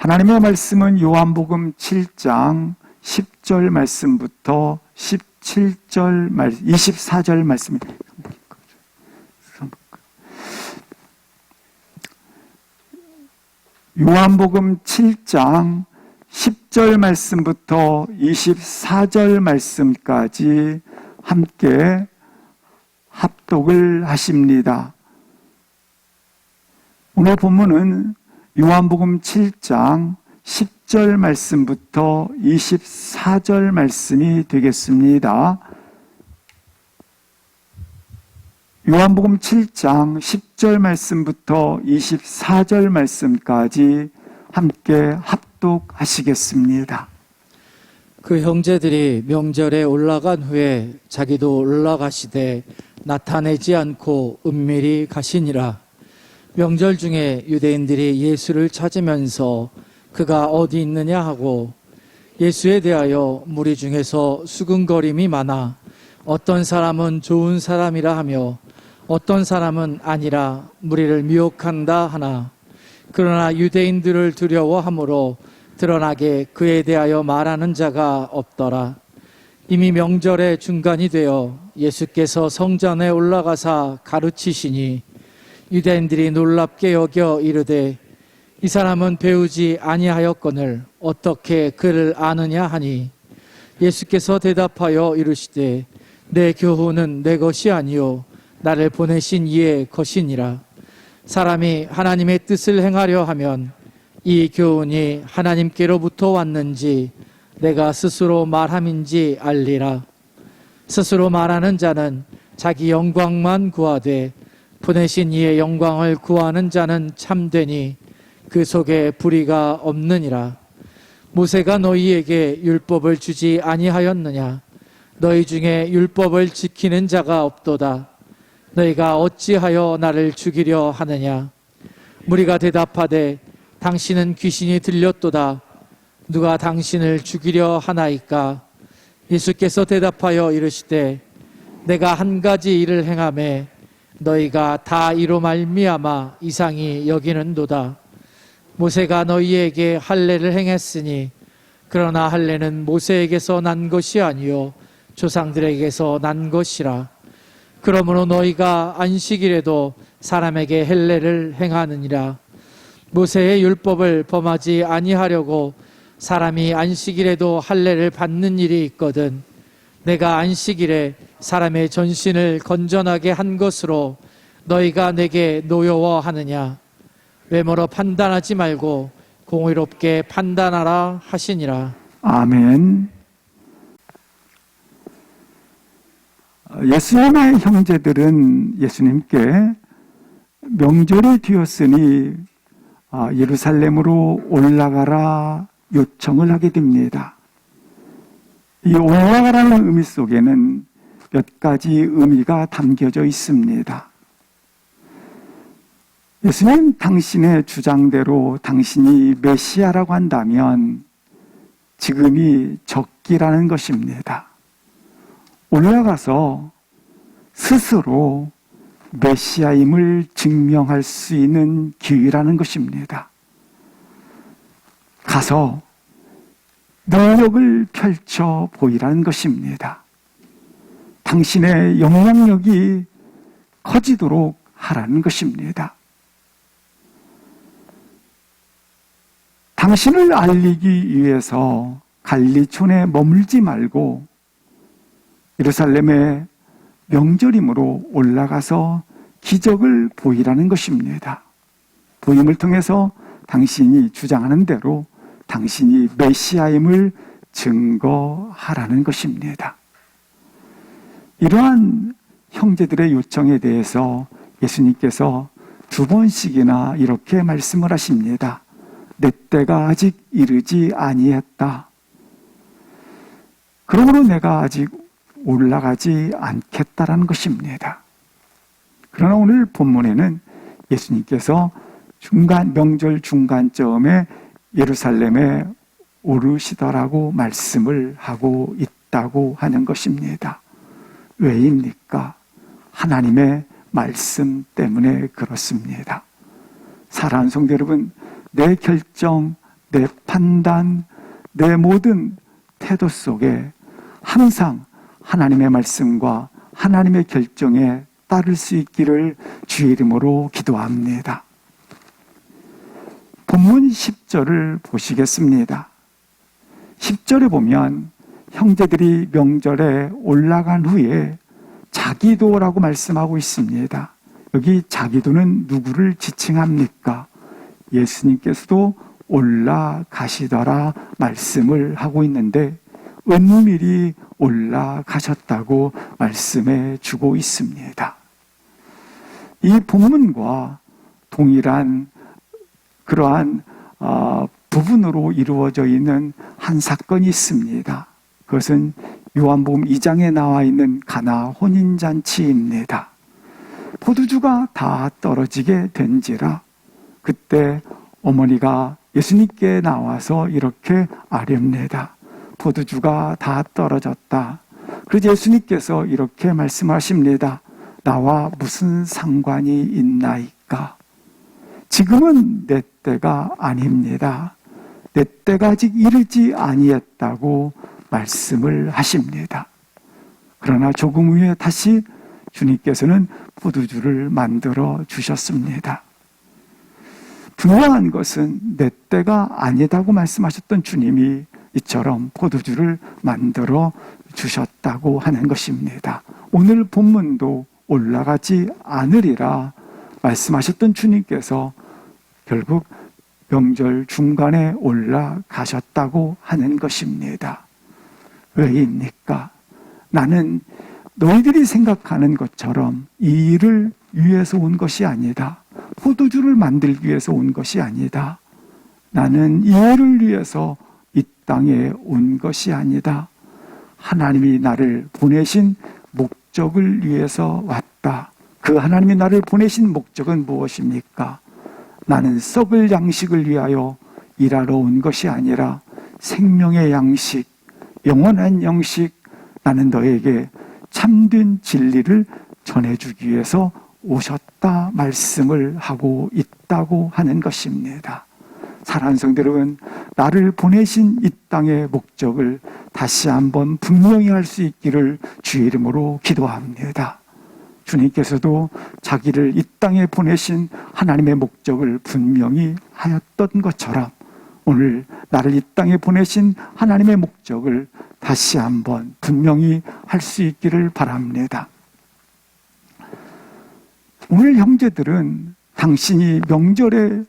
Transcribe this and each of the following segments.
하나님의 말씀은 요한복음 7장 10절 말씀부터 17절 24절 말씀입니다. 요한복음 7장 10절 말씀부터 24절 말씀까지 함께 합독을 하십니다. 오늘 본문은 요한복음 7장 10절 말씀부터 24절 말씀이 되겠습니다. 요한복음 7장 10절 말씀부터 24절 말씀까지 함께 합독하시겠습니다. 그 형제들이 명절에 올라간 후에 자기도 올라가시되 나타내지 않고 은밀히 가시니라. 명절 중에 유대인들이 예수를 찾으면서 그가 어디 있느냐 하고 예수에 대하여 무리 중에서 수군거림이 많아 어떤 사람은 좋은 사람이라 하며 어떤 사람은 아니라 무리를 미혹한다 하나 그러나 유대인들을 두려워하므로 드러나게 그에 대하여 말하는 자가 없더라. 이미 명절의 중간이 되어 예수께서 성전에 올라가사 가르치시니 유대인들이 놀랍게 여겨 이르되 이 사람은 배우지 아니하였거늘 어떻게 그를 아느냐 하니 예수께서 대답하여 이르시되 내 교훈은 내 것이 아니요 나를 보내신 이의 것이니라. 사람이 하나님의 뜻을 행하려 하면 이 교훈이 하나님께로부터 왔는지 내가 스스로 말함인지 알리라. 스스로 말하는 자는 자기 영광만 구하되 보내신 이의 영광을 구하는 자는 참되니 그 속에 불의가 없느니라. 모세가 너희에게 율법을 주지 아니하였느냐? 너희 중에 율법을 지키는 자가 없도다. 너희가 어찌하여 나를 죽이려 하느냐? 무리가 대답하되 당신은 귀신이 들렸도다. 누가 당신을 죽이려 하나이까? 예수께서 대답하여 이르시되 내가 한 가지 일을 행하매 너희가 다 이로 말미암아 이상히 여기는도다. 모세가 너희에게 할례를 행했으니 그러나 할례는 모세에게서 난 것이 아니요 조상들에게서 난 것이라. 그러므로 너희가 안식일에도 사람에게 할례를 행하느니라. 모세의 율법을 범하지 아니하려고 사람이 안식일에도 할례를 받는 일이 있거든 내가 안식일에 사람의 전신을 건전하게 한 것으로 너희가 내게 노여워하느냐? 외모로 판단하지 말고 공의롭게 판단하라 하시니라. 아멘. 예수님의 형제들은 예수님께 명절이 되었으니 예루살렘으로 올라가라 요청을 하게 됩니다. 이 올라가라는 의미 속에는 몇 가지 의미가 담겨져 있습니다. 예수님 당신의 주장대로 당신이 메시아라고 한다면 지금이 적기라는 것입니다. 올라가서 스스로 메시아임을 증명할 수 있는 기회라는 것입니다. 가서 능력을 펼쳐 보이라는 것입니다. 당신의 영향력이 커지도록 하라는 것입니다. 당신을 알리기 위해서 갈리촌에 머물지 말고 예루살렘의 명절이므로 올라가서 기적을 보이라는 것입니다. 보임을 통해서 당신이 주장하는 대로 당신이 메시아임을 증거하라는 것입니다. 이러한 형제들의 요청에 대해서 예수님께서 2번씩이나 이렇게 말씀을 하십니다. 내 때가 아직 이르지 아니했다. 그러므로 내가 아직 올라가지 않겠다라는 것입니다. 그러나 오늘 본문에는 예수님께서 명절 중간점에 예루살렘에 오르시더라고 말씀을 하고 있다고 하는 것입니다. 왜입니까? 하나님의 말씀 때문에 그렇습니다. 사랑하는 성도 여러분, 내 결정, 내 판단, 내 모든 태도 속에 항상 하나님의 말씀과 하나님의 결정에 따를 수 있기를 주의 이름으로 기도합니다. 본문 10절을 보시겠습니다. 10절에 보면 형제들이 명절에 올라간 후에 자기도라고 말씀하고 있습니다. 여기 자기도는 누구를 지칭합니까? 예수님께서도 올라가시더라 말씀을 하고 있는데 은밀히 올라가셨다고 말씀해 주고 있습니다. 이 본문과 동일한 그러한 부분으로 이루어져 있는 한 사건이 있습니다. 그것은 요한복음 2장에 나와 있는 가나 혼인잔치입니다. 포도주가 다 떨어지게 된지라 그때 어머니가 예수님께 나와서 이렇게 아뢰옵니다. 포도주가 다 떨어졌다. 그래서 예수님께서 이렇게 말씀하십니다. 나와 무슨 상관이 있나이까? 지금은 내 때가 아닙니다. 내 때가 아직 이르지 아니했다고 말씀을 하십니다. 그러나 조금 후에 다시 주님께서는 포도주를 만들어 주셨습니다. 분명한 것은 내 때가 아니다고 말씀하셨던 주님이 이처럼 포도주를 만들어 주셨다고 하는 것입니다. 오늘 본문도 올라가지 않으리라 말씀하셨던 주님께서 결국 명절 중간에 올라가셨다고 하는 것입니다. 왜입니까? 나는 너희들이 생각하는 것처럼 이 일을 위해서 온 것이 아니다. 포도주를 만들기 위해서 온 것이 아니다. 나는 이 일을 위해서 이 땅에 온 것이 아니다. 하나님이 나를 보내신 목적을 위해서 왔다. 그 하나님이 나를 보내신 목적은 무엇입니까? 나는 썩을 양식을 위하여 일하러 온 것이 아니라 생명의 양식, 영원한 양식, 나는 너에게 참된 진리를 전해주기 위해서 오셨다 말씀을 하고 있다고 하는 것입니다. 사랑하는 성도 여러분, 나를 보내신 이 땅의 목적을 다시 한번 분명히 할 수 있기를 주의 이름으로 기도합니다. 주님께서도 자기를 이 땅에 보내신 하나님의 목적을 분명히 하였던 것처럼 오늘 나를 이 땅에 보내신 하나님의 목적을 다시 한번 분명히 할 수 있기를 바랍니다. 오늘 형제들은 당신이 명절에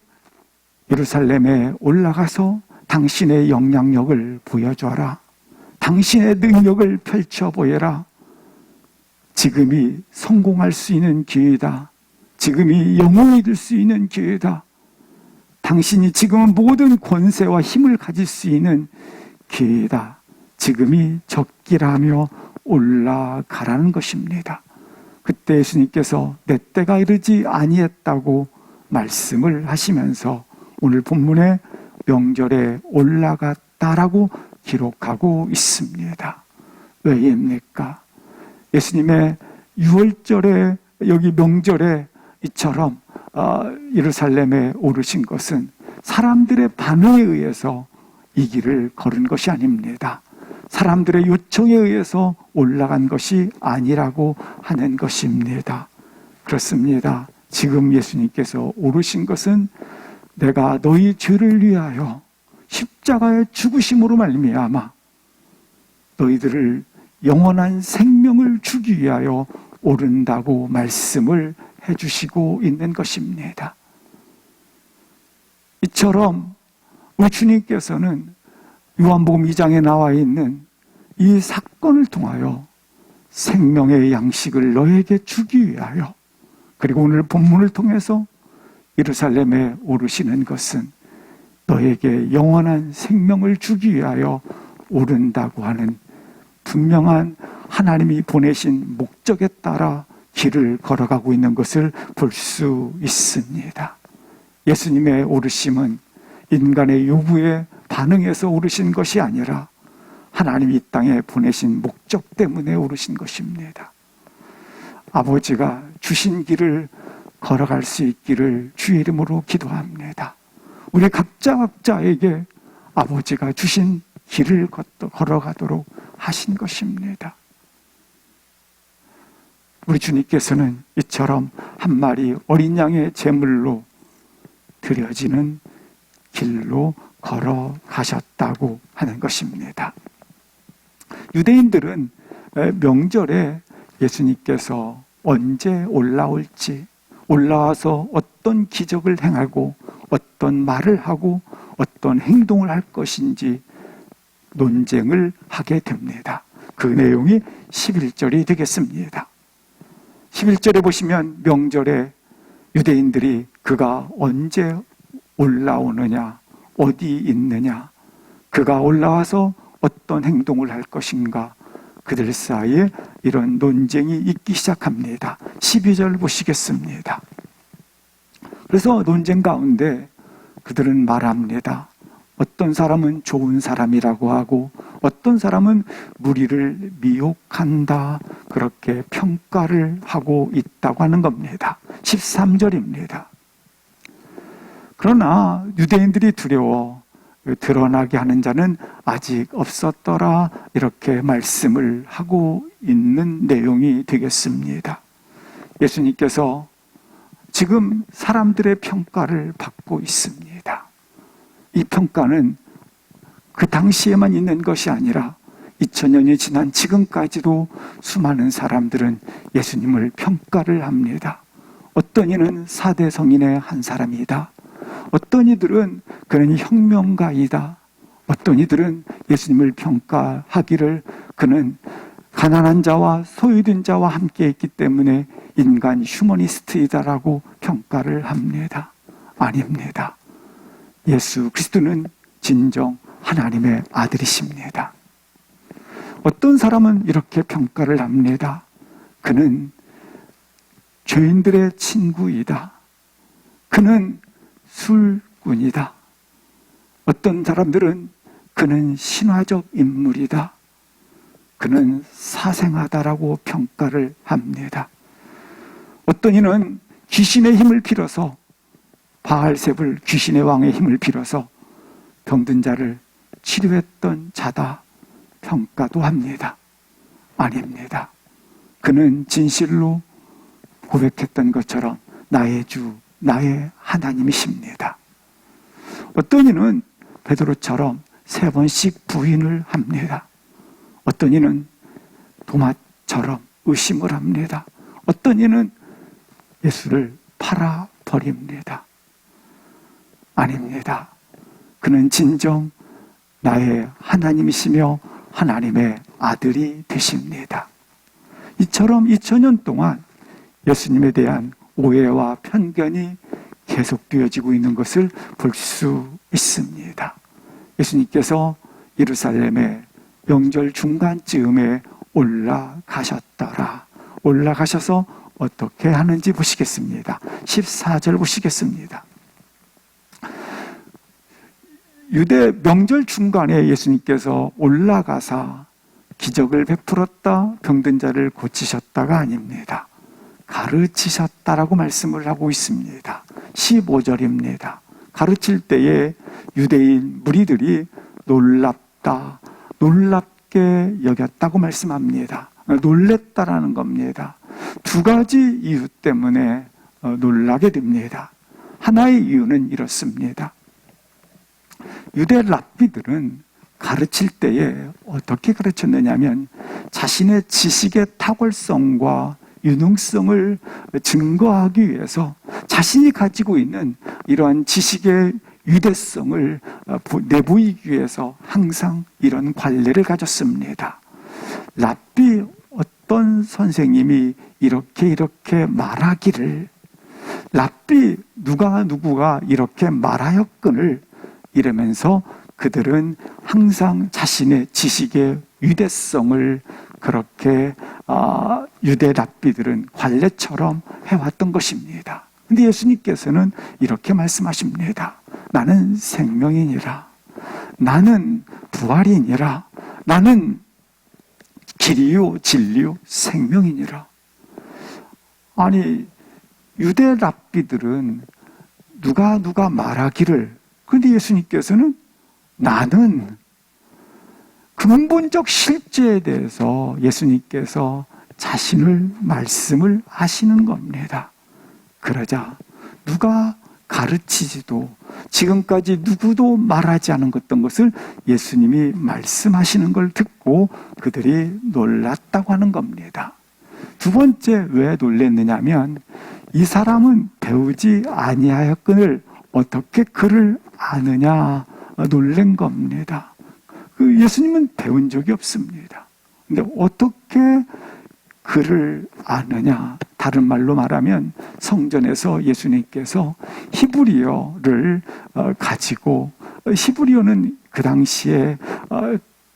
예루살렘에 올라가서 당신의 영향력을 보여줘라. 당신의 능력을 펼쳐 보여라. 지금이 성공할 수 있는 기회다. 지금이 영웅이 될 수 있는 기회다. 당신이 지금은 모든 권세와 힘을 가질 수 있는 기회다. 지금이 적기라며 올라가라는 것입니다. 그때 예수님께서 내 때가 이르지 아니했다고 말씀을 하시면서 오늘 본문에 명절에 올라갔다라고 기록하고 있습니다. 왜입니까? 예수님의 6월절에 여기 명절에 이처럼 예루살렘에 오르신 것은 사람들의 반응에 의해서 이 길을 걸은 것이 아닙니다. 사람들의 요청에 의해서 올라간 것이 아니라고 하는 것입니다. 그렇습니다. 지금 예수님께서 오르신 것은 내가 너희 죄를 위하여 십자가의 죽으심으로 말미암아 너희들을 영원한 생명을 주기 위하여 오른다고 말씀을 해주시고 있는 것입니다. 이처럼 우리 주님께서는 요한복음 2장에 나와 있는 이 사건을 통하여 생명의 양식을 너에게 주기 위하여 그리고 오늘 본문을 통해서 예루살렘에 오르시는 것은 너에게 영원한 생명을 주기 위하여 오른다고 하는 분명한 하나님이 보내신 목적에 따라 길을 걸어가고 있는 것을 볼 수 있습니다. 예수님의 오르심은 인간의 요구에 반응해서 오르신 것이 아니라 하나님이 이 땅에 보내신 목적 때문에 오르신 것입니다. 아버지가 주신 길을 걸어갈 수 있기를 주의 이름으로 기도합니다. 우리 각자에게 아버지가 주신 길을 걸어가도록 하신 것입니다. 우리 주님께서는 이처럼 한 마리 어린 양의 제물로 드려지는 길로 걸어가셨다고 하는 것입니다. 유대인들은 명절에 예수님께서 언제 올라올지, 올라와서 어떤 기적을 행하고 어떤 말을 하고 어떤 행동을 할 것인지 논쟁을 하게 됩니다. 그 내용이 11절이 되겠습니다. 11절에 보시면 명절에 유대인들이 그가 언제 올라오느냐, 어디 있느냐, 그가 올라와서 어떤 행동을 할 것인가, 그들 사이에 이런 논쟁이 있기 시작합니다. 12절 보시겠습니다. 그래서 논쟁 가운데 그들은 말합니다. 어떤 사람은 좋은 사람이라고 하고 어떤 사람은 무리를 미혹한다, 그렇게 평가를 하고 있다고 하는 겁니다. 13절입니다. 그러나 유대인들이 두려워 드러나게 하는 자는 아직 없었더라, 이렇게 말씀을 하고 있는 내용이 되겠습니다. 예수님께서 지금 사람들의 평가를 받고 있습니다. 이 평가는 그 당시에만 있는 것이 아니라 2000년이 지난 지금까지도 수많은 사람들은 예수님을 평가를 합니다. 어떤 이는 4대 성인의 한 사람이다, 어떤 이들은 그는 혁명가이다, 어떤 이들은 예수님을 평가하기를 그는 가난한 자와 소유된 자와 함께 있기 때문에 인간 휴머니스트이다라고 평가를 합니다. 아닙니다. 예수 그리스도는 진정 하나님의 아들이십니다. 어떤 사람은 이렇게 평가를 합니다. 그는 죄인들의 친구이다, 그는 술꾼이다, 어떤 사람들은 그는 신화적 인물이다, 그는 사생하다라고 평가를 합니다. 어떤 이는 귀신의 힘을 빌어서, 바알세불 귀신의 왕의 힘을 빌어서 병든 자를 치료했던 자다, 평가도 합니다. 아닙니다. 그는 진실로 고백했던 것처럼 나의 주, 나의 하나님이십니다. 어떤 이는 베드로처럼 3번씩 부인을 합니다. 어떤 이는 도마처럼 의심을 합니다. 어떤 이는 예수를 팔아버립니다. 아닙니다. 그는 진정 나의 하나님이시며 하나님의 아들이 되십니다. 이처럼 2000년 동안 예수님에 대한 오해와 편견이 계속되어지고 있는 것을 볼 수 있습니다. 예수님께서 예루살렘에 명절 중간쯤에 올라가셨더라. 올라가셔서 어떻게 하는지 보시겠습니다. 14절 보시겠습니다. 유대 명절 중간에 예수님께서 올라가사 기적을 베풀었다, 병든 자를 고치셨다가 아닙니다. 가르치셨다라고 말씀을 하고 있습니다. 15절입니다. 가르칠 때에 유대인 무리들이 놀랍다, 놀랍게 여겼다고 말씀합니다. 놀랬다라는 겁니다. 2가지 이유 때문에 놀라게 됩니다. 하나의 이유는 이렇습니다. 유대 랍비들은 가르칠 때에 어떻게 가르쳤느냐면 자신의 지식의 탁월성과 유능성을 증거하기 위해서 자신이 가지고 있는 이러한 지식의 위대성을 내보이기 위해서 항상 이런 관례를 가졌습니다. 랍비 어떤 선생님이 이렇게 말하기를, 랍비 누구가 이렇게 말하였거늘, 이러면서 그들은 항상 자신의 지식의 위대성을 그렇게 유대 랍비들은 관례처럼 해왔던 것입니다. 그런데 예수님께서는 이렇게 말씀하십니다. 나는 생명이니라, 나는 부활이니라, 나는 길이요 진리요 생명이니라. 아니, 유대 랍비들은 누가 말하기를, 그런데 예수님께서는 나는 근본적 실제에 대해서 예수님께서 자신을 말씀을 하시는 겁니다. 그러자 누가 가르치지도 지금까지 누구도 말하지 않은 어떤 것을 예수님이 말씀하시는 걸 듣고 그들이 놀랐다고 하는 겁니다. 두 번째 왜 놀랐느냐면 이 사람은 배우지 아니하였거늘 어떻게 그를 아느냐 놀란 겁니다. 예수님은 배운 적이 없습니다. 근데 어떻게 그를 아느냐? 다른 말로 말하면 성전에서 예수님께서 히브리어를 가지고, 히브리어는 그 당시에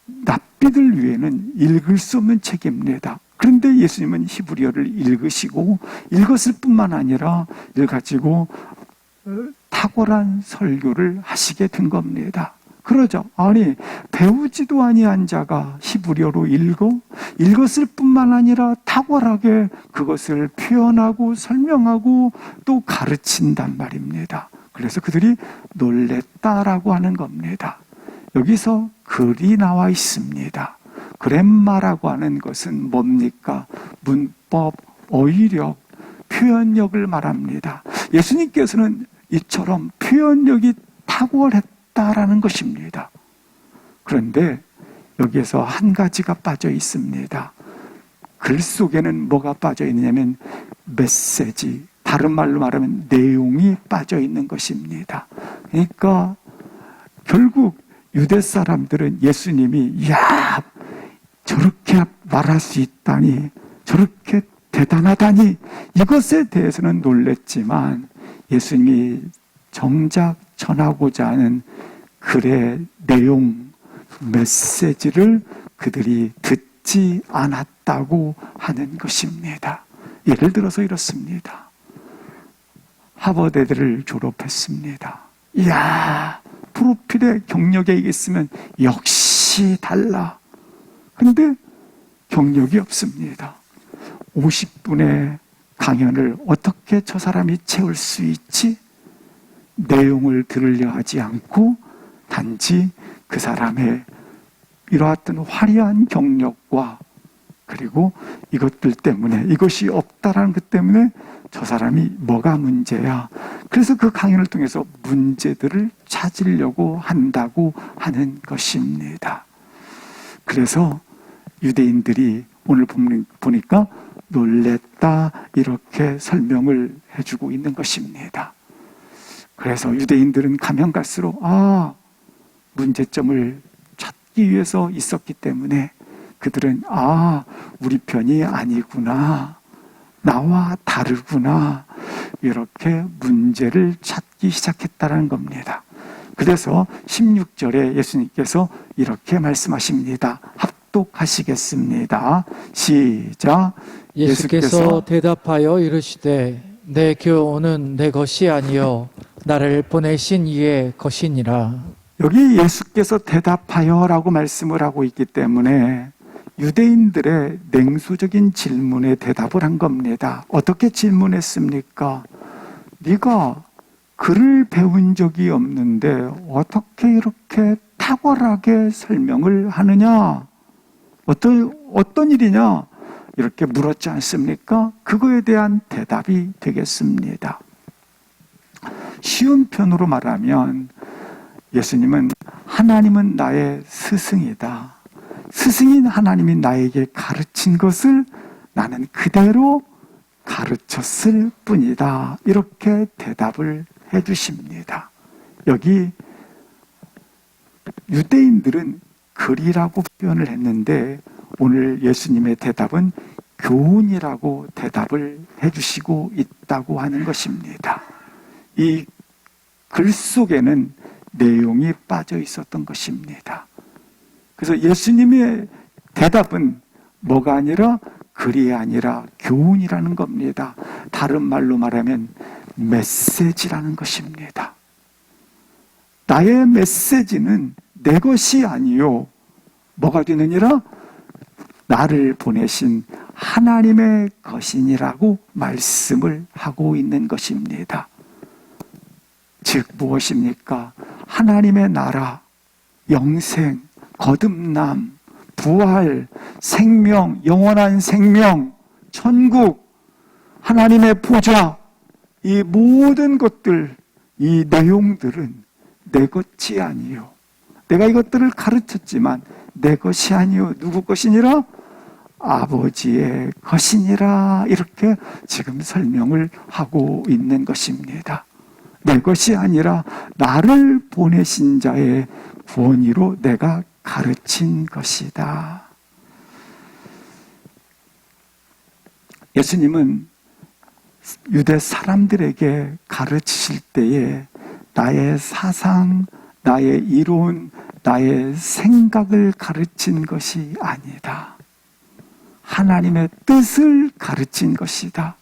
납비들 위에는 읽을 수 없는 책입니다. 그런데 예수님은 히브리어를 읽으시고 읽었을 뿐만 아니라 이를 가지고 탁월한 설교를 하시게 된 겁니다. 그러죠. 아니, 배우지도 아니한 자가 히브리어로 읽었을 뿐만 아니라 탁월하게 그것을 표현하고 설명하고 또 가르친단 말입니다. 그래서 그들이 놀랬다라고 하는 겁니다. 여기서 글이 나와 있습니다. 그램마라고 하는 것은 뭡니까? 문법, 어휘력, 표현력을 말합니다. 예수님께서는 이처럼 표현력이 탁월했다라는 것입니다. 그런데 여기에서 한 가지가 빠져 있습니다. 글 속에는 뭐가 빠져 있느냐면 메시지, 다른 말로 말하면 내용이 빠져 있는 것입니다. 그러니까 결국 유대 사람들은 예수님이 야 저렇게 말할 수 있다니, 저렇게 대단하다니, 이것에 대해서는 놀랬지만 예수님이 정작 전하고자 하는 글의 내용, 메시지를 그들이 듣지 않았다고 하는 것입니다. 예를 들어서 이렇습니다. 하버드대를 졸업했습니다. 이야, 프로필에 경력에 있으면 역시 달라. 근데 경력이 없습니다. 50분의 강연을 어떻게 저 사람이 채울 수 있지? 내용을 들으려 하지 않고 단지 그 사람의 이러한 화려한 경력과 그리고 이것들 때문에, 이것이 없다라는 것 때문에 저 사람이 뭐가 문제야. 그래서 그 강연을 통해서 문제들을 찾으려고 한다고 하는 것입니다. 그래서 유대인들이 오늘 보니까 놀랬다 이렇게 설명을 해주고 있는 것입니다. 그래서 유대인들은 가면 갈수록 문제점을 찾기 위해서 있었기 때문에 그들은 우리 편이 아니구나, 나와 다르구나, 이렇게 문제를 찾기 시작했다는 겁니다. 그래서 16절에 예수님께서 이렇게 말씀하십니다. 합독하시겠습니다. 시작. 예수께서 대답하여 이르시되 내 교훈은 내 것이 아니요 나를 보내신 이의 것이니라. 여기 예수께서 대답하여라고 말씀을 하고 있기 때문에 유대인들의 냉소적인 질문에 대답을 한 겁니다. 어떻게 질문했습니까? 네가 글을 배운 적이 없는데 어떻게 이렇게 탁월하게 설명을 하느냐? 어떤 일이냐? 이렇게 물었지 않습니까? 그거에 대한 대답이 되겠습니다. 쉬운 편으로 말하면 예수님은 하나님은 나의 스승이다. 스승인 하나님이 나에게 가르친 것을 나는 그대로 가르쳤을 뿐이다. 이렇게 대답을 해 주십니다. 여기 유대인들은 글이라고 표현을 했는데 오늘 예수님의 대답은 교훈이라고 대답을 해 주시고 있다고 하는 것입니다. 이 글 속에는 내용이 빠져 있었던 것입니다. 그래서 예수님의 대답은 뭐가 아니라 글이 아니라 교훈이라는 겁니다. 다른 말로 말하면 메시지라는 것입니다. 나의 메시지는 내 것이 아니요 뭐가 되느니라? 나를 보내신 하나님의 것이니라고 말씀을 하고 있는 것입니다. 즉 무엇입니까? 하나님의 나라, 영생, 거듭남, 부활, 생명, 영원한 생명, 천국, 하나님의 보좌, 이 모든 것들, 이 내용들은 내 것이 아니요. 내가 이것들을 가르쳤지만 내 것이 아니요. 누구 것이니라? 아버지의 것이니라. 이렇게 지금 설명을 하고 있는 것입니다. 내 것이 아니라 나를 보내신 자의 권위로 내가 가르친 것이다. 예수님은 유대 사람들에게 가르치실 때에 나의 사상, 나의 이론, 나의 생각을 가르친 것이 아니다. 하나님의 뜻을 가르친 것이다.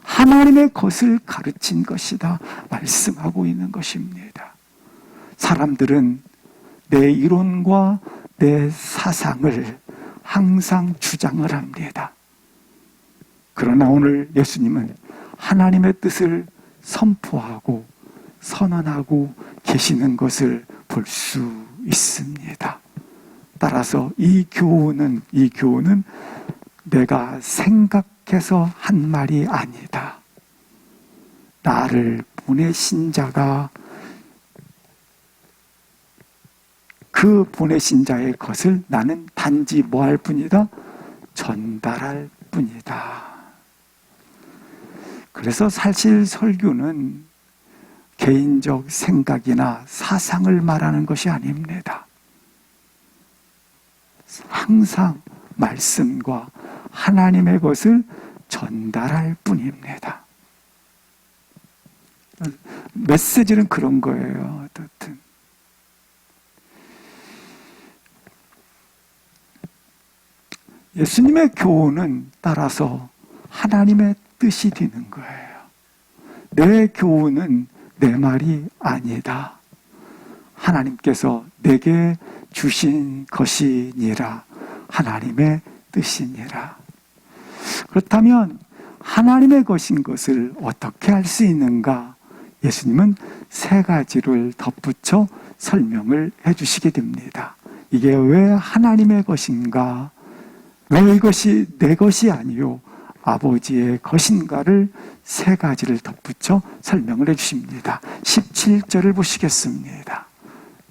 하나님의 것을 가르친 것이다. 말씀하고 있는 것입니다. 사람들은 내 이론과 내 사상을 항상 주장을 합니다. 그러나 오늘 예수님은 하나님의 뜻을 선포하고 선언하고 계시는 것을 볼 수 있습니다. 따라서 이 교훈은 내가 생각해서 한 말이 아니다. 나를 보내신 자가 그 보내신 자의 것을 나는 단지 뭐 할 뿐이다? 전달할 뿐이다. 그래서 사실 설교는 개인적 생각이나 사상을 말하는 것이 아닙니다. 항상 말씀과 하나님의 것을 전달할 뿐입니다. 메시지는 그런 거예요. 어쨌든 예수님의 교훈은 따라서 하나님의 뜻이 되는 거예요. 내 교훈은 내 말이 아니다. 하나님께서 내게 주신 것이니라. 하나님의 뜻이니라. 그렇다면 하나님의 것인 것을 어떻게 알 수 있는가? 예수님은 세 가지를 덧붙여 설명을 해주시게 됩니다. 이게 왜 하나님의 것인가? 왜 이것이 내 것이 아니요 아버지의 것인가를 세 가지를 덧붙여 설명을 해주십니다. 17절을 보시겠습니다.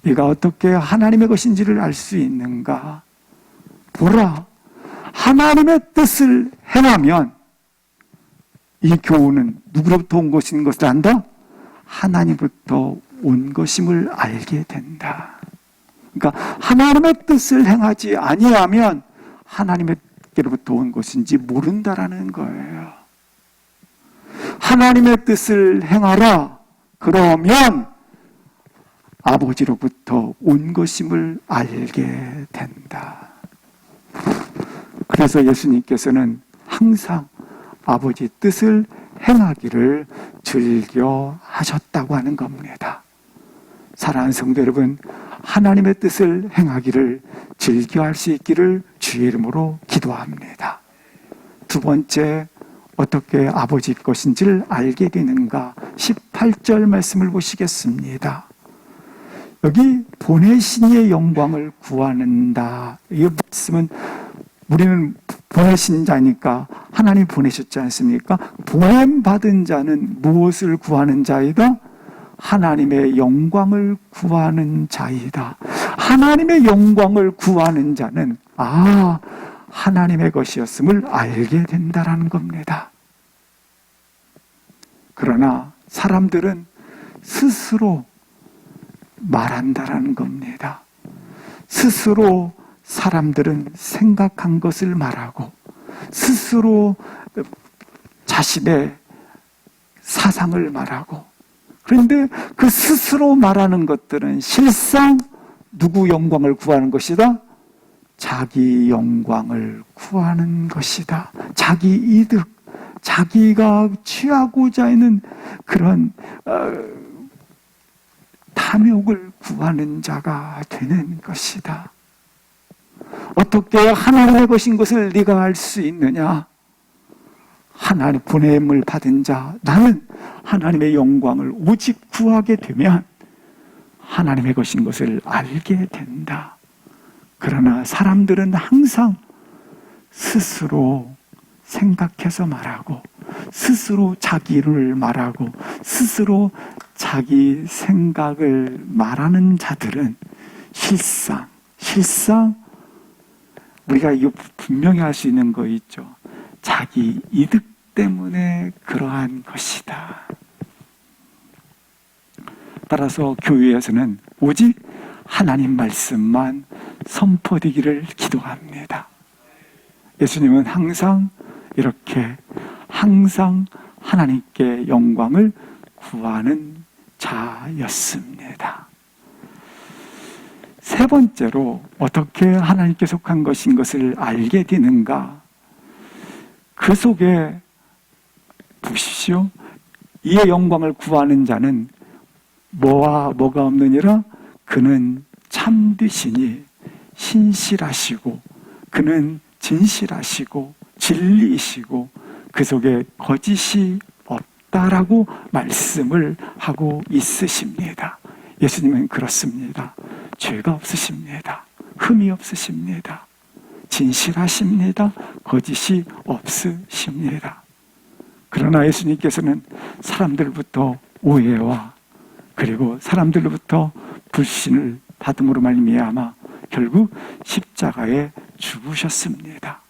네가 어떻게 하나님의 것인지를 알 수 있는가? 보라, 하나님의 뜻을 행하면 이 교훈은 누구로부터 온 것인 것을 안다? 하나님부터 온 것임을 알게 된다. 그러니까 하나님의 뜻을 행하지 아니하면 하나님께로부터 온 것인지 모른다라는 거예요. 하나님의 뜻을 행하라. 그러면 아버지로부터 온 것임을 알게 된다. 그래서 예수님께서는 항상 아버지 뜻을 행하기를 즐겨 하셨다고 하는 겁니다. 사랑하는 성도 여러분, 하나님의 뜻을 행하기를 즐겨할 수 있기를 주의 이름으로 기도합니다. 두 번째, 어떻게 아버지 것인지를 알게 되는가? 18절 말씀을 보시겠습니다. 여기 보내신 이의 영광을 구하는다. 이 말씀은 우리는 보내신 자니까 하나님 보내셨지 않습니까? 보냄받은 자는 무엇을 구하는 자이다? 하나님의 영광을 구하는 자이다. 하나님의 영광을 구하는 자는 하나님의 것이었음을 알게 된다라는 겁니다. 그러나 사람들은 스스로 말한다라는 겁니다. 스스로 사람들은 생각한 것을 말하고 스스로 자신의 사상을 말하고, 그런데 그 스스로 말하는 것들은 실상 누구 영광을 구하는 것이다? 자기 영광을 구하는 것이다. 자기 이득, 자기가 취하고자 하는 그런 탐욕을 구하는 자가 되는 것이다. 어떻게 하나님의 것인 것을 네가 알 수 있느냐? 하나님 보냄을 받은 자, 나는 하나님의 영광을 오직 구하게 되면 하나님의 것인 것을 알게 된다. 그러나 사람들은 항상 스스로 생각해서 말하고, 스스로 자기를 말하고, 스스로 자기 생각을 말하는 자들은 실상 우리가 이거 분명히 할 수 있는 거 있죠. 자기 이득 때문에 그러한 것이다. 따라서 교회에서는 오직 하나님 말씀만 선포되기를 기도합니다. 예수님은 항상 이렇게 하나님께 영광을 구하는 자였습니다. 세 번째로 어떻게 하나님께 속한 것인 것을 알게 되는가? 그 속에 보십시오. 이의 영광을 구하는 자는 뭐와 뭐가 없느니라? 그는 참되시니 신실하시고, 그는 진실하시고 진리이시고 그 속에 거짓이 없다라고 말씀을 하고 있으십니다. 예수님은 그렇습니다. 죄가 없으십니다. 흠이 없으십니다. 진실하십니다. 거짓이 없으십니다. 그러나 예수님께서는 사람들부터 오해와 그리고 사람들로부터 불신을 받음으로 말미암아 결국 십자가에 죽으셨습니다.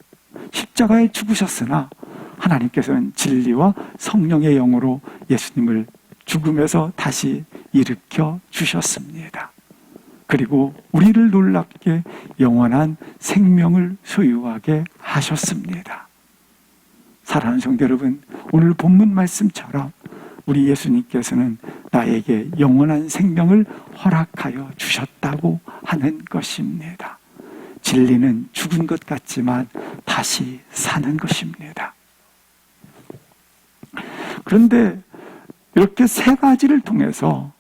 십자가에 죽으셨으나 하나님께서는 진리와 성령의 영으로 예수님을 죽음에서 다시 일으켜 주셨습니다. 그리고 우리를 놀랍게 영원한 생명을 소유하게 하셨습니다. 사랑하는 성도 여러분, 오늘 본문 말씀처럼 우리 예수님께서는 나에게 영원한 생명을 허락하여 주셨다고 하는 것입니다. 진리는 죽은 것 같지만 다시 사는 것입니다. 그런데 이렇게 세 가지를 통해서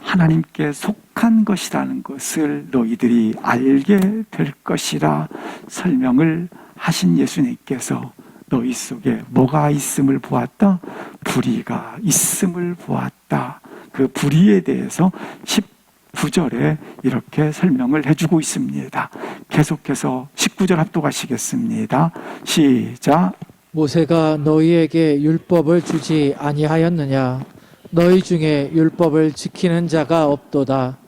하나님께 속한 것이라는 것을 너희들이 알게 될 것이라 설명을 하신 예수님께서 너희 속에 뭐가 있음을 보았다? 불의가 있음을 보았다. 그 불의에 대해서 19절에 이렇게 설명을 해주고 있습니다. 계속해서 19절 합독하시겠습니다. 시작. 모세가 너희에게 율법을 주지 아니하였느냐? 너희 중에 율법을 지키는 자가 없도다.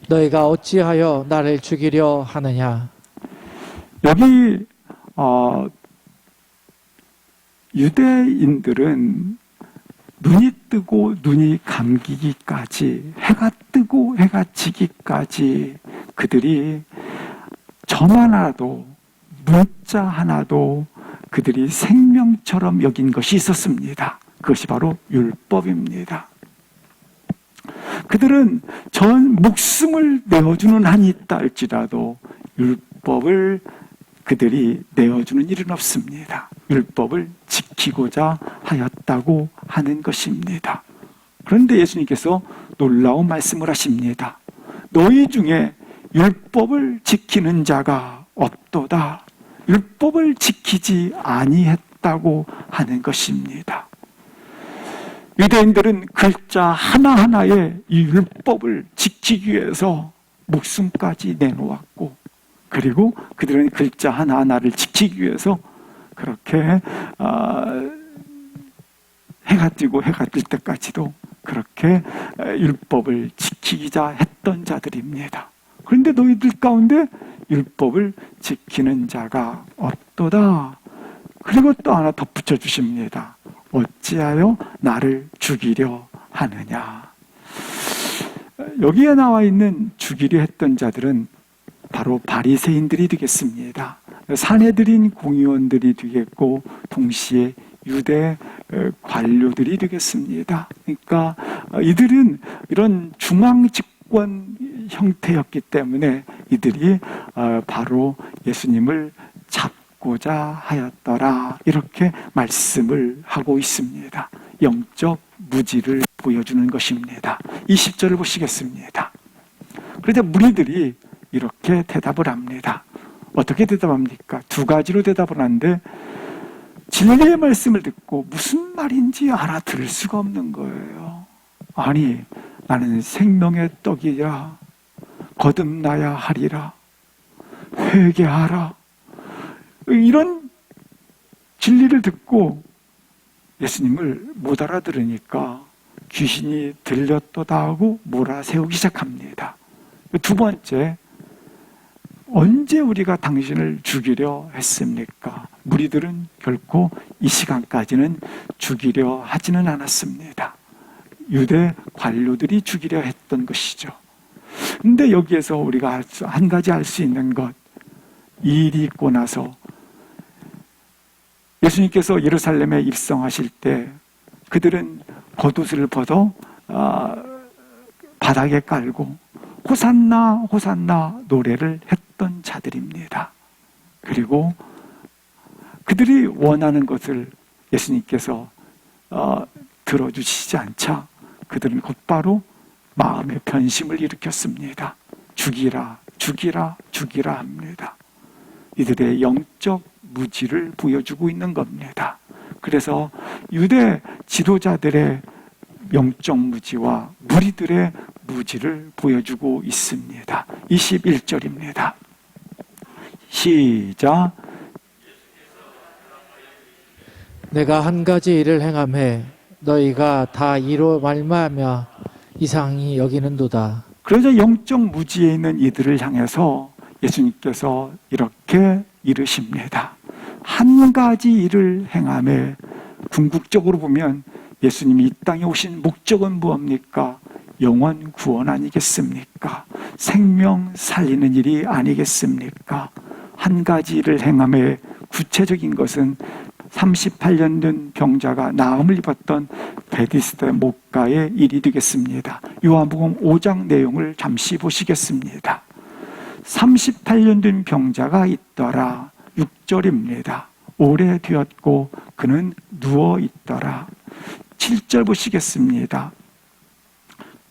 너희가 어찌하여 나를 죽이려 하느냐? 여기 유대인들은 눈이 뜨고 눈이 감기기까지, 해가 뜨고 해가 지기까지 그들이 점 하나도, 문자 하나도 그들이 생명처럼 여긴 것이 있었습니다. 그것이 바로 율법입니다. 그들은 전 목숨을 내어주는 한이 있다 할지라도 율법을 그들이 내어주는 일은 없습니다. 율법을 지키고자 하였다고 하는 것입니다. 그런데 예수님께서 놀라운 말씀을 하십니다. 너희 중에 율법을 지키는 자가 없도다. 율법을 지키지 아니했다고 하는 것입니다. 유대인들은 글자 하나하나에 이 율법을 지키기 위해서 목숨까지 내놓았고, 그리고 그들은 글자 하나하나를 지키기 위해서 그렇게 해가 뜨고 해가 뜰 때까지도 그렇게 율법을 지키자 했던 자들입니다. 그런데 너희들 가운데 율법을 지키는 자가 없도다. 그리고 또 하나 덧붙여 주십니다. 어찌하여 나를 죽이려 하느냐. 여기에 나와 있는 죽이려 했던 자들은 바로 바리새인들이 되겠습니다. 사내들인 공의원들이 되겠고 동시에 유대 관료들이 되겠습니다. 그러니까 이들은 이런 중앙 집권 형태였기 때문에 이들이 바로 예수님을 잡고자 하였더라, 이렇게 말씀을 하고 있습니다. 영적 무지를 보여주는 것입니다. 20절을 보시겠습니다. 그런데 무리들이 이렇게 대답을 합니다. 어떻게 대답합니까? 두 가지로 대답을 하는데 진리의 말씀을 듣고 무슨 말인지 알아들을 수가 없는 거예요. 아니, 나는 생명의 떡이라 거듭나야 하리라 회개하라 이런 진리를 듣고 예수님을 못 알아들으니까 귀신이 들렸도다 하고 몰아세우기 시작합니다. 두 번째, 언제 우리가 당신을 죽이려 했습니까? 무리들은 결코 이 시간까지는 죽이려 하지는 않았습니다. 유대 관료들이 죽이려 했던 것이죠. 근데 여기에서 우리가 한 가지 알 수 있는 것, 이 일이 있고 나서 예수님께서 예루살렘에 입성하실 때 그들은 겉옷을 벗어 바닥에 깔고 호산나 호산나 노래를 했던 자들입니다. 그리고 그들이 원하는 것을 예수님께서 들어주시지 않자 그들은 곧바로 마음의 변심을 일으켰습니다. 죽이라 죽이라 죽이라 합니다. 이들의 영적 무지를 보여주고 있는 겁니다. 그래서 유대 지도자들의 영적 무지와 무리들의 무지를 보여주고 있습니다. 21절입니다. 시작. 내가 한 가지 일을 행하매 너희가 다 이로 말미암아 이상히 여기는도다. 그러자 영적 무지에 있는 이들을 향해서 예수님께서 이렇게 이르십니다. 한 가지 일을 행하매, 궁극적으로 보면 예수님이 이 땅에 오신 목적은 무엇입니까? 영원 구원 아니겠습니까? 생명 살리는 일이 아니겠습니까? 한 가지 일을 행하매 구체적인 것은 38년 된 병자가 나음을 입었던 베디스다 목가의 일이 되겠습니다. 요한복음 5장 내용을 잠시 보시겠습니다. 38년 된 병자가 있더라. 6절입니다. 오래되었고 그는 누워 있더라. 7절 보시겠습니다.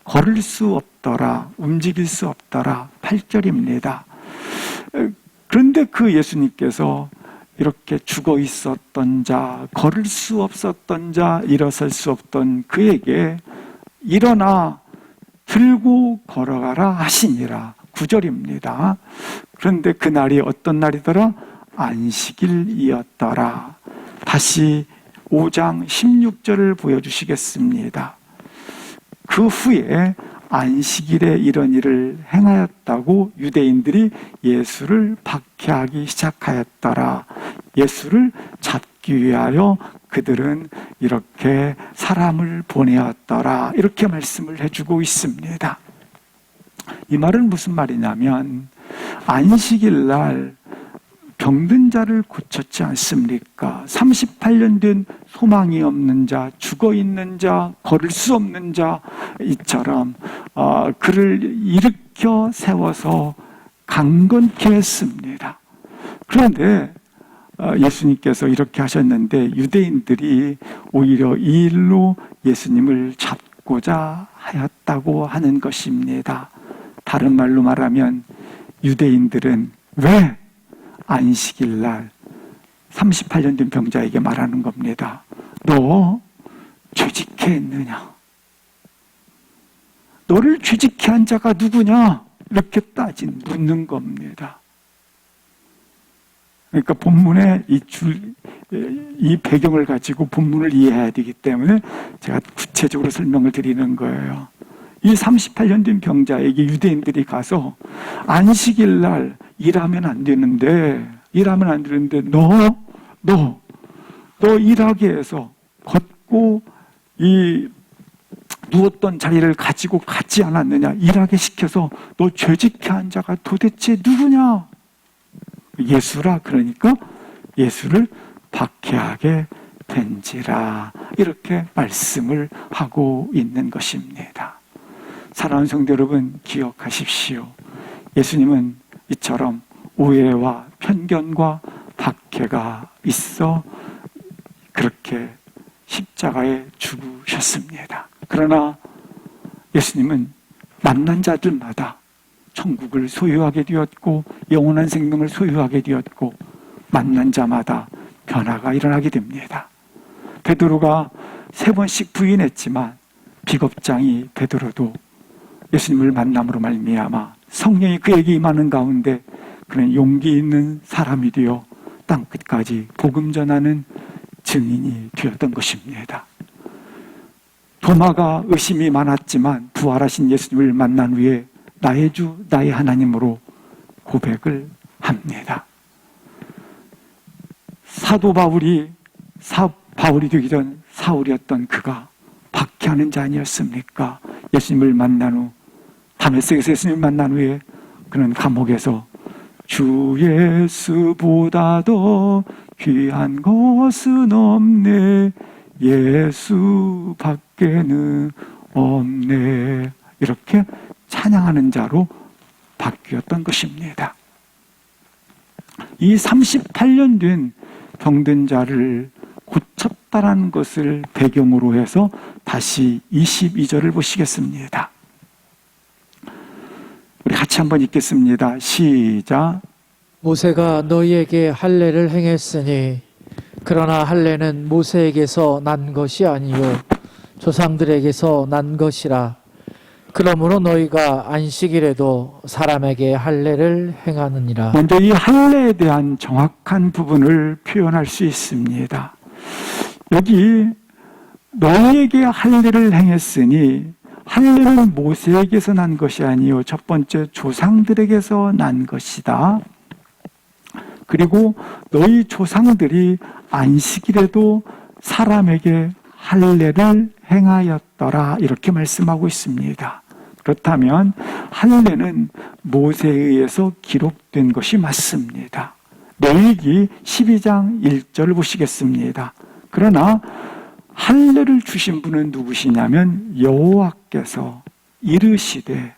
걸을 수 없더라. 움직일 수 없더라. 8절입니다. 그런데 그 예수님께서 이렇게 죽어 있었던 자, 걸을 수 없었던 자, 일어설 수 없던 그에게 일어나 들고 걸어가라 하시니라. 9절입니다. 그런데 그날이 어떤 날이더라? 안식일이었더라. 다시 5장 16절을 보여주시겠습니다. 그 후에 안식일에 이런 일을 행하였다고 유대인들이 예수를 박해하기 시작하였더라. 예수를 잡기 위하여 그들은 이렇게 사람을 보내었더라. 이렇게 말씀을 해주고 있습니다. 이 말은 무슨 말이냐면 안식일 날 병든 자를 고쳤지 않습니까? 38년 된 소망이 없는 자, 죽어 있는 자, 걸을 수 없는 자 이처럼 그를 일으켜 세워서 강건케 했습니다. 그런데 예수님께서 이렇게 하셨는데 유대인들이 오히려 이 일로 예수님을 잡고자 하였다고 하는 것입니다. 다른 말로 말하면 유대인들은 왜 안식일 날 38년 된 병자에게 말하는 겁니다. 너 죄직해 했느냐? 너를 죄직해 한 자가 누구냐? 이렇게 묻는 겁니다. 그러니까 본문의 이 배경을 가지고 본문을 이해해야 되기 때문에 제가 구체적으로 설명을 드리는 거예요. 이 38년 된 병자에게 유대인들이 가서 안식일 날 일하면 안 되는데 너 일하게 해서 걷고 이 누웠던 자리를 가지고 가지 않았느냐? 일하게 시켜서 너 죄직해 한 자가 도대체 누구냐? 예수라. 그러니까 예수를 박해하게 된지라. 이렇게 말씀을 하고 있는 것입니다. 사랑하는 성도 여러분, 기억하십시오. 예수님은 이처럼 오해와 편견과 박해가 있어 그렇게 십자가에 죽으셨습니다. 그러나 예수님은 만난 자들마다 천국을 소유하게 되었고 영원한 생명을 소유하게 되었고 만난 자마다 변화가 일어나게 됩니다. 베드로가 3번씩 부인했지만 비겁장이 베드로도 예수님을 만남으로 말미암아 성령이 그에게 임하는 가운데 그는 용기 있는 사람이 되어 땅끝까지 복음 전하는 증인이 되었던 것입니다. 도마가 의심이 많았지만 부활하신 예수님을 만난 후에 나의 주, 나의 하나님으로 고백을 합니다. 사도 바울이 되기 전 사울이었던 그가 박해하는 자 아니었습니까? 예수님을 만난 후 다메섹에서 예수님을 만난 후에 그는 감옥에서 주 예수보다 더 귀한 것은 없네, 예수 밖에는 없네, 이렇게 찬양하는 자로 바뀌었던 것입니다. 이 38년 된 병든 자를 고쳤다라는 것을 배경으로 해서 다시 22절을 보시겠습니다. 우리 같이 한번 읽겠습니다. 시작. 모세가 너희에게 할례를 행했으니 그러나 할례는 모세에게서 난 것이 아니요 조상들에게서 난 것이라. 그러므로 너희가 안식일에도 사람에게 할례를 행하느니라. 먼저 이 할례에 대한 정확한 부분을 표현할 수 있습니다. 여기 너희에게 할례를 행했으니 할례는 모세에게서 난 것이 아니요 첫 번째 조상들에게서 난 것이다. 그리고 너희 조상들이 안식일에도 사람에게 할례를 행하였더라, 이렇게 말씀하고 있습니다. 그렇다면 할례는 모세에 의해서 기록된 것이 맞습니다. 레위기 12장 1절을 보시겠습니다. 그러나 할례를 주신 분은 누구시냐면 여호와께서 이르시되,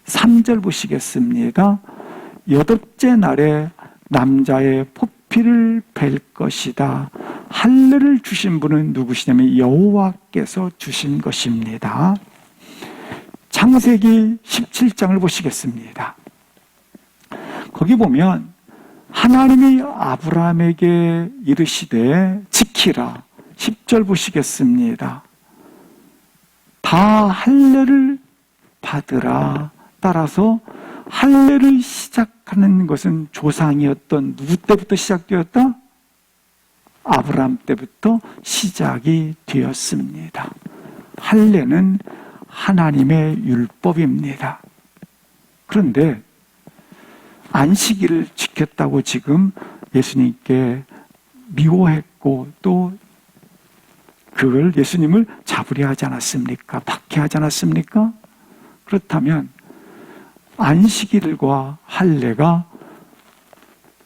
3절 보시겠습니다. 여덟째 날에 남자의 포피를 벨 것이다. 할례를 주신 분은 누구시냐면 여호와께서 주신 것입니다. 창세기 17장을 보시겠습니다. 거기 보면 하나님이 아브라함에게 이르시되 지키라. 10절 보시겠습니다. 다 할례를 받으라. 따라서 할례를 시작하는 것은 조상이었던 누구 때부터 시작되었다? 아브라함 때부터 시작이 되었습니다. 할례는 하나님의 율법입니다. 그런데 안식일을 지켰다고 지금 예수님께 미워했고 또 그걸 예수님을 잡으려 하지 않았습니까? 박해하지 않았습니까? 그렇다면 안식일과 할례가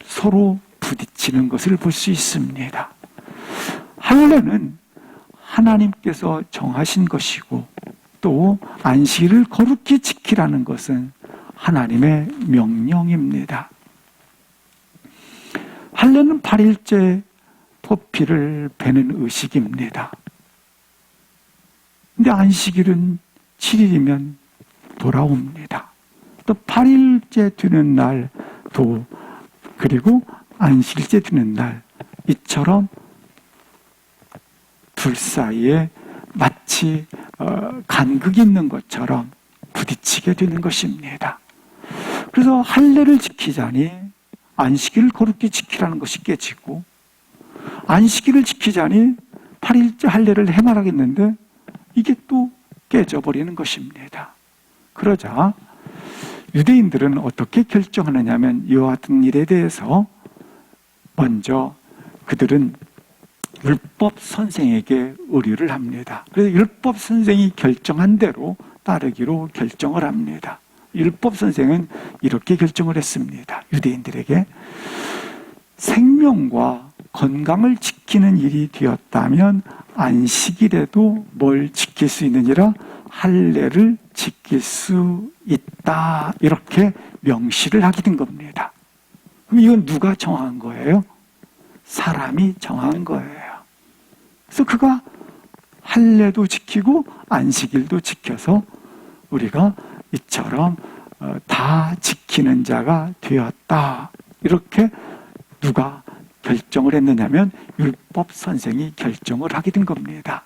서로 부딪히는 것을 볼 수 있습니다. 할례는 하나님께서 정하신 것이고 또 안식일을 거룩히 지키라는 것은 하나님의 명령입니다. 할례는 8일째 포피를 베는 의식입니다. 근데 안식일은 7일이면 돌아옵니다. 또 8일째 되는 날도 그리고 안식일째 되는 날, 이처럼 둘 사이에 마치 간극이 있는 것처럼 부딪히게 되는 것입니다. 그래서 할례를 지키자니 안식일을 거룩히 지키라는 것이 깨지고, 안식일을 지키자니 8일째 할례를 행하라겠는데 이게 또 깨져버리는 것입니다. 그러자 유대인들은 어떻게 결정하느냐면 이와 같은 일에 대해서 먼저 그들은 율법 선생에게 의뢰를 합니다. 그래서 율법 선생이 결정한 대로 따르기로 결정을 합니다. 율법 선생은 이렇게 결정을 했습니다. 유대인들에게 생명과 건강을 지키는 일이 되었다면 안식일에도 뭘 지킬 수 있느니라? 할례를 지킬 수 있다. 이렇게 명시를 하게 된 겁니다. 그럼 이건 누가 정한 거예요? 사람이 정한 거예요. 그래서 그가 할례도 지키고 안식일도 지켜서 우리가 이처럼 다 지키는 자가 되었다. 이렇게 누가 결정을 했느냐면 율법 선생이 결정을 하게 된 겁니다.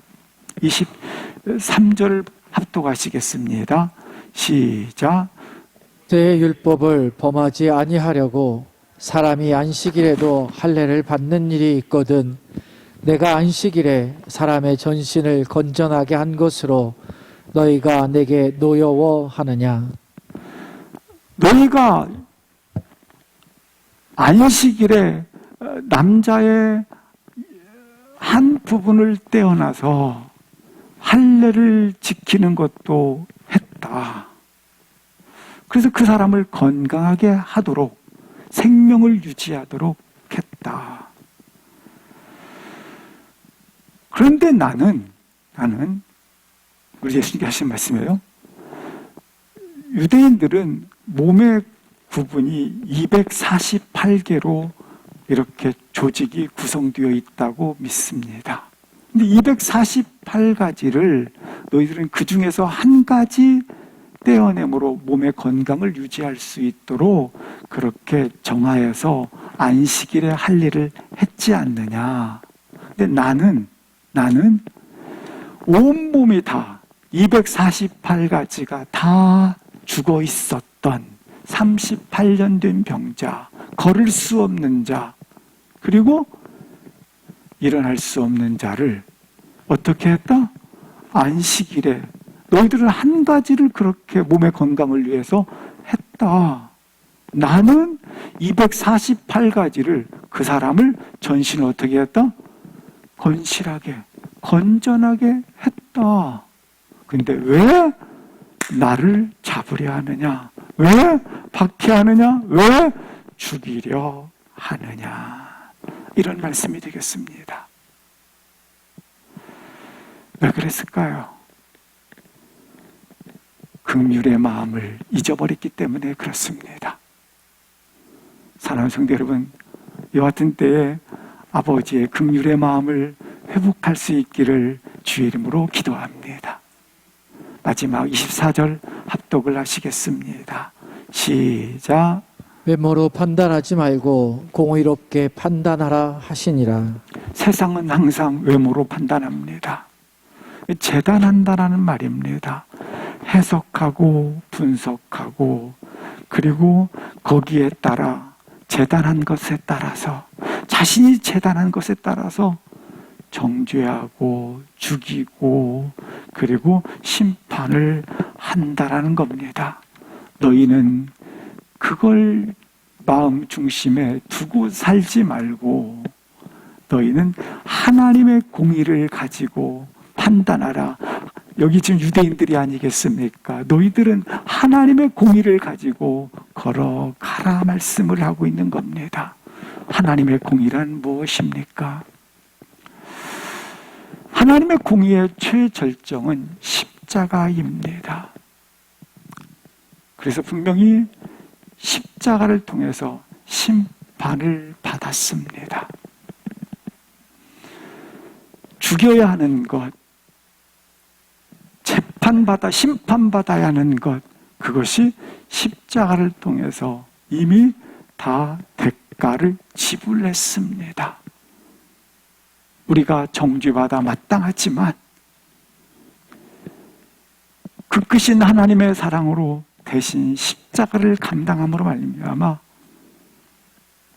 23절 합독하시겠습니다. 시작. 내 율법을 범하지 아니하려고 사람이 안식일에도 할례를 받는 일이 있거든 내가 안식일에 사람의 전신을 건전하게 한 것으로 너희가 내게 노여워하느냐. 너희가 안식일에 남자의 한 부분을 떼어놔서 할례를 지키는 것도 했다. 그래서 그 사람을 건강하게 하도록 생명을 유지하도록 했다. 그런데 나는 우리 예수님께 하신 말씀이에요. 유대인들은 몸의 구분이 248개로 이렇게 조직이 구성되어 있다고 믿습니다. 근데 248가지를 너희들은 그 중에서 한 가지 떼어내므로 몸의 건강을 유지할 수 있도록 그렇게 정하여서 안식일에 할 일을 했지 않느냐. 근데 나는 온몸이 다 248가지가 다 죽어 있었던 38년 된 병자, 걸을 수 없는 자, 그리고 일어날 수 없는 자를 어떻게 했다? 안식일에 너희들은 한 가지를 그렇게 몸의 건강을 위해서 했다. 나는 248가지를 그 사람을 전신을 어떻게 했다? 건실하게, 건전하게 했다. 근데 왜 나를 잡으려 하느냐? 왜 박해하느냐? 왜 죽이려 하느냐? 이런 말씀이 되겠습니다. 왜 그랬을까요? 긍휼의 마음을 잊어버렸기 때문에 그렇습니다. 사랑하는 성도 여러분, 이 같은 때에 아버지의 긍휼의 마음을 회복할 수 있기를 주의 이름으로 기도합니다. 마지막 24절 합독을 하시겠습니다. 시작. 외모로 판단하지 말고 공의롭게 판단하라 하시니라. 세상은 항상 외모로 판단합니다. 재단한다라는 말입니다. 해석하고 분석하고 그리고 거기에 따라 재단한 것에 따라서 자신이 재단한 것에 따라서 정죄하고 죽이고 그리고 심판을 한다라는 겁니다. 너희는 그걸 마음 중심에 두고 살지 말고 너희는 하나님의 공의를 가지고 판단하라. 여기 지금 유대인들이 아니겠습니까? 너희들은 하나님의 공의를 가지고 걸어가라 말씀을 하고 있는 겁니다. 하나님의 공의란 무엇입니까? 하나님의 공의의 최절정은 십자가입니다. 그래서 분명히 십자가를 통해서 심판을 받았습니다. 죽여야 하는 것, 재판받아 심판받아야 하는 것, 그것이 십자가를 통해서 이미 다 대가를 지불했습니다. 우리가 정죄받아 마땅하지만 그 크신 하나님의 사랑으로 대신 십자가를 감당함으로 말미암아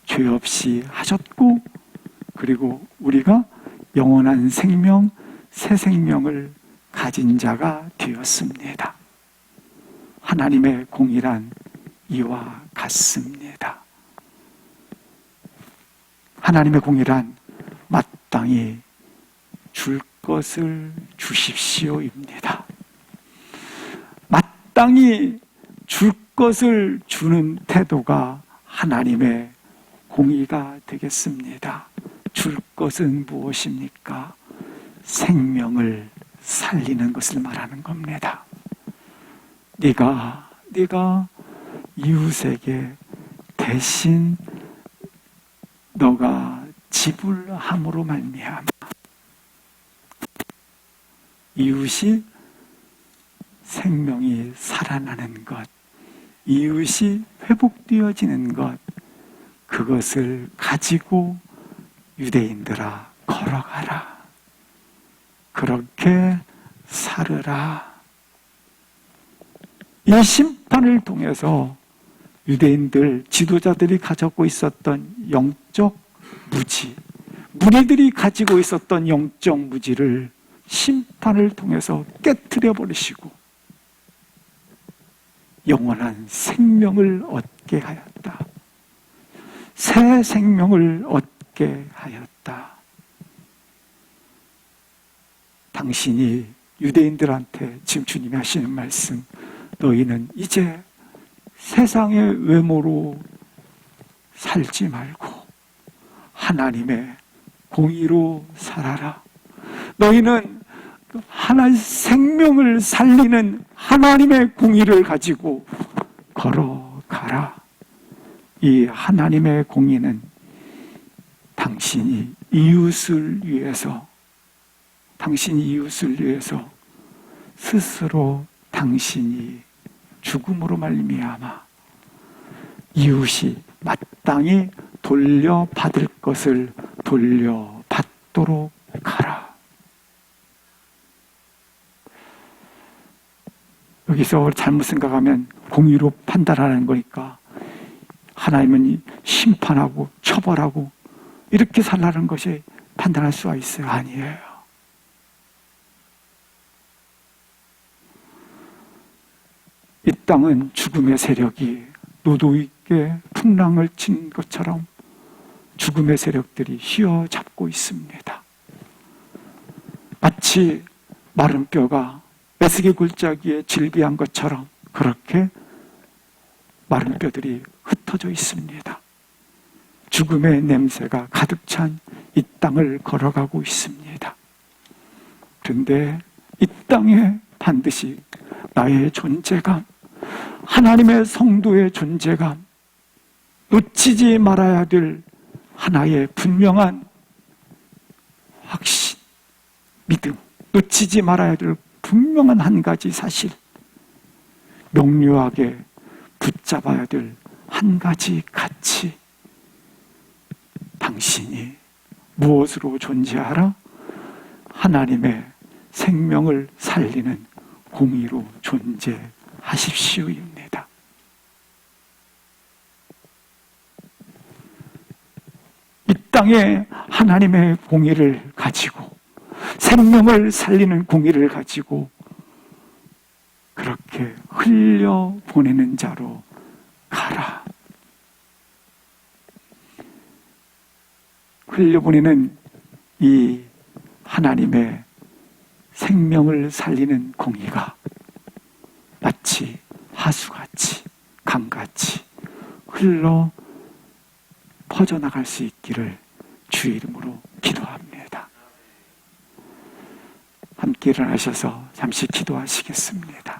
죄 없이 하셨고 그리고 우리가 영원한 생명, 새 생명을 가진 자가 되었습니다. 하나님의 공의란 이와 같습니다. 하나님의 공의란 마땅히 줄 것을 주십시오입니다. 마땅히 줄 것을 주는 태도가 하나님의 공의가 되겠습니다. 줄 것은 무엇입니까? 생명을 살리는 것을 말하는 겁니다. 네가 이웃에게 대신 너가 지불함으로 말미암아 이웃이 생명이 살아나는 것, 이웃이 회복되어지는 것, 그것을 가지고 유대인들아 걸어가라. 그렇게 살으라. 이 심판을 통해서 유대인들, 지도자들이 가지고 있었던 영적 무지, 무리들이 가지고 있었던 영적 무지를 심판을 통해서 깨트려 버리시고 영원한 생명을 얻게 하였다. 새 생명을 얻게 하였다. 당신이 유대인들한테 지금 주님이 하시는 말씀, 너희는 이제 세상의 외모로 살지 말고 하나님의 공의로 살아라. 너희는 하나의 생명을 살리는 하나님의 공의를 가지고 걸어가라. 이 하나님의 공의는 당신이 이웃을 위해서 스스로 당신이 죽음으로 말미암아 이웃이 마땅히 돌려받을 것을 돌려받도록 하라. 여기서 잘못 생각하면 공의로 판단하는 거니까 하나님은 심판하고 처벌하고 이렇게 살라는 것이 판단할 수가 있어요. 아니에요. 이 땅은 죽음의 세력이 노도 있게 풍랑을 친 것처럼 죽음의 세력들이 휘어잡고 있습니다. 마치 마른 뼈가 메스기 골짜기에 질비한 것처럼 그렇게 마른 뼈들이 흩어져 있습니다. 죽음의 냄새가 가득 찬 이 땅을 걸어가고 있습니다. 그런데 이 땅에 반드시 나의 존재감, 하나님의 성도의 존재감, 놓치지 말아야 될 하나의 분명한 확신, 믿음, 놓치지 말아야 될 분명한 한 가지 사실, 명료하게 붙잡아야 될 한 가지 가치, 당신이 무엇으로 존재하라? 하나님의 생명을 살리는 공의로 존재하십시오입니다. 이 땅에 하나님의 공의를 가지고 생명을 살리는 공의를 가지고 그렇게 흘려보내는 자로 가라. 흘려보내는 이 하나님의 생명을 살리는 공의가 마치 하수같이 강같이 흘러 퍼져나갈 수 있기를 주의 이름으로 기도합니다. 함께 일어나셔서 잠시 기도하시겠습니다.